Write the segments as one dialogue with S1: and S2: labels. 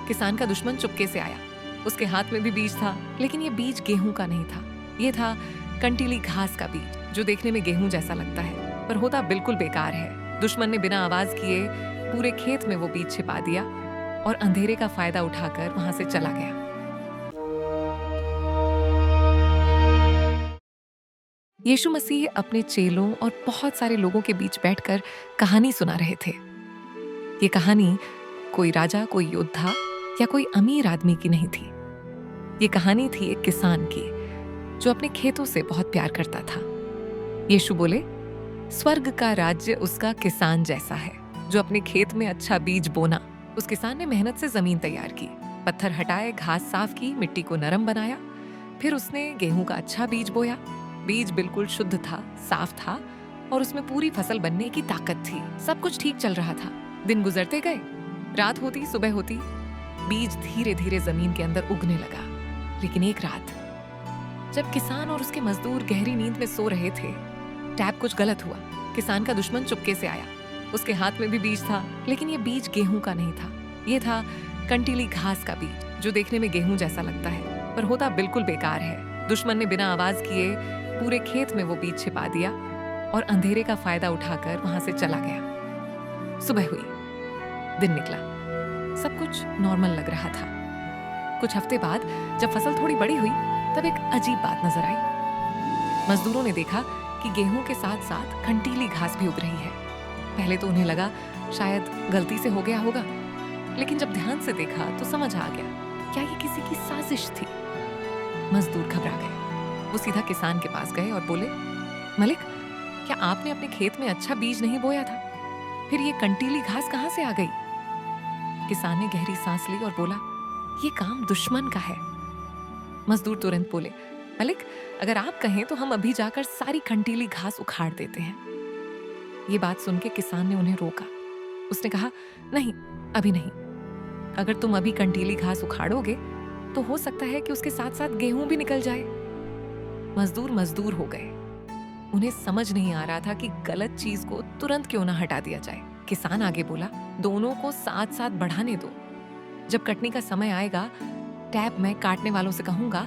S1: किसान का दुश्मन चुपके से आया। उसके हाथ में भी बीज था, लेकिन ये बीज गेहूं का नहीं था। ये था कंटीली घास का बीज, जो देखने में गेहूं जैसा लगता है पर होता बिल्कुल बेकार है। दुश्मन ने बिना आवाज किए पूरे खेत में वो बीज छिपा दिया और अंधेरे का फायदा उठाकर वहां से चला गया। यीशु मसीह अपने चेलों और बहुत सारे लोगों के बीच बैठकर कहानी सुना रहे थे। ये कहानी कोई राजा, कोई योद्धा या कोई अमीर आदमी की नहीं थी। ये कहानी थी एक किसान की, जो अपने खेतों से बहुत प्यार करता था। यीशु बोले, स्वर्ग का राज्य उसका किसान जैसा है, जो अपने खेत में अच्छा बीज बोना। उस किसान ने मेहनत से जमीन तैयार की, पत्थर हटाए, घास साफ की, मिट्टी को नरम बनाया। फिर उसने गेहूं का अच्छा बीज बोया। बीज बिल्कुल शुद्ध था, साफ था और उसमें पूरी फसल बनने की ताकत थी। सब कुछ ठीक चल रहा था। दिन गुजरते गए, रात होती, सुबह होती, बीज धीरे धीरे जमीन के अंदर उगने लगा। लेकिन एक रात, जब किसान और उसके मजदूर गहरी नींद में सो रहे थे, टैब कुछ गलत हुआ। किसान का दुश्मन चुपके से आया। उसके हाथ में भी बीज था, लेकिन ये बीज गेहूं का नहीं था। ये था कंटीली घास का बीज, जो देखने में गेहूं जैसा लगता है पर होता बिल्कुल बेकार है। दुश्मन ने बिना आवाज किए पूरे खेत में वो बीज छिपा दिया और अंधेरे का फायदा उठाकर वहां से चला गया। सुबह हुई, दिन निकला, सब कुछ नॉर्मल लग रहा था। कुछ हफ्ते बाद जब फसल थोड़ी बड़ी हुई, तब एक अजीब बात नजर आई। मजदूरों ने देखा कि गेहूं के साथ साथ कंटीली घास भी उग रही है। पहले तो उन्हें लगा शायद गलती से हो गया होगा, लेकिन जब ध्यान से देखा तो समझ आ गया, क्या ये किसी की साजिश थी। मजदूर घबरा गए। वो सीधा किसान के पास गए और बोले, मलिक, क्या आपने अपने खेत में अच्छा बीज नहीं बोया था? फिर ये कंटीली घास कहां से आ गई? किसान ने गहरी सांस ली और बोला, ये काम दुश्मन का है। मजदूर तुरंत बोले, मलिक, अगर आप कहें तो हम अभी जाकर सारी कंटीली घास उखाड़ देते हैं। ये बात सुन के किसान ने उन्हें रोका। उसने कहा, नहीं, अभी नहीं। अगर तुम अभी कंटीली घास उखाड़ोगे तो हो सकता है कि उसके साथ साथ गेहूं भी निकल जाए। मजदूर मजदूर हो गए। उन्हें समझ नहीं आ रहा था कि गलत चीज को तुरंत क्यों ना हटा दिया जाए। किसान आगे बोला, दोनों को साथ साथ बढ़ाने दो। जब कटने का समय आएगा, टैब मैं काटने वालों से कहूंगा,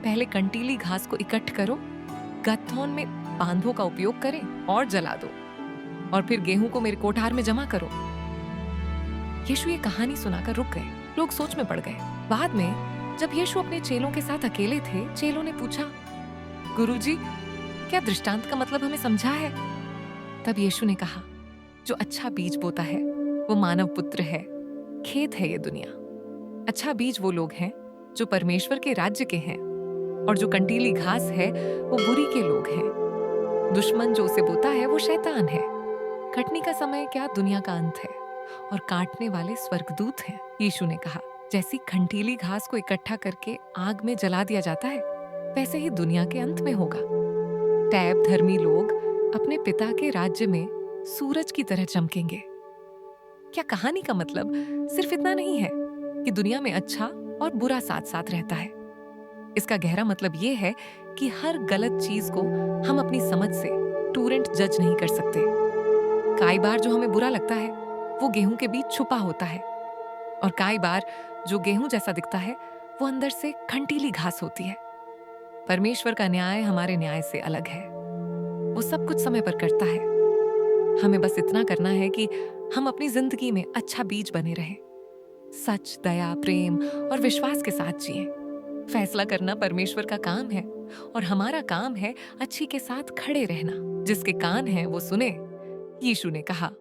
S1: पहले कंटीली घास को इकट्ठ करो, गत्थौन में बांधों का उपयोग करें और जला दो, और फिर गेहूं को मेरे कोठार में जमा करो। यीशु ये कहानी सुनाकर रुक गए। लोग सोच में पड़ गए। बाद में जब यीशु अपने चेलों के साथ अकेले थे, चेलों ने पूछा, गुरुजी, क्या दृष्टांत का मतलब हमें समझा है? तब यीशु ने कहा, जो अच्छा बीज बोता है वो मानव पुत्र है। खेत है ये दुनिया। अच्छा बीज वो लोग हैं जो परमेश्वर के राज्य के हैं, और जो कंटीली घास है वो बुरी के लोग हैं। दुश्मन जो उसे बोता है वो शैतान है। कटने का समय क्या दुनिया का अंत है, और काटने वाले स्वर्गदूत हैं। यीशु ने कहा, जैसी कंटीली घास को इकट्ठा करके आग में जला दिया जाता है, वैसे ही दुनिया के अंत में होगा। टैब धर्मी लोग अपने पिता के राज्य में सूरज की तरह चमकेंगे। क्या कहानी का मतलब सिर्फ इतना नहीं है कि दुनिया में अच्छा और बुरा साथ साथ रहता है। इसका गहरा मतलब ये है कि हर गलत चीज को हम अपनी समझ से टूरेंट जज नहीं कर सकते। कई बार जो हमें बुरा लगता है वो गेहूं के बीच छुपा होता है, और कई बार जो गेहूं जैसा दिखता है वो अंदर से कंटीली घास होती है। परमेश्वर का न्याय हमारे न्याय से अलग है। वो सब कुछ समय पर करता है। हमें बस इतना करना है कि हम अपनी जिंदगी में अच्छा बीज बने रहें, सच, दया, प्रेम और विश्वास के साथ जिएं। फैसला करना परमेश्वर का काम है, और हमारा काम है अच्छी के साथ खड़े रहना। जिसके कान हैं वो सुने, यीशु ने कहा।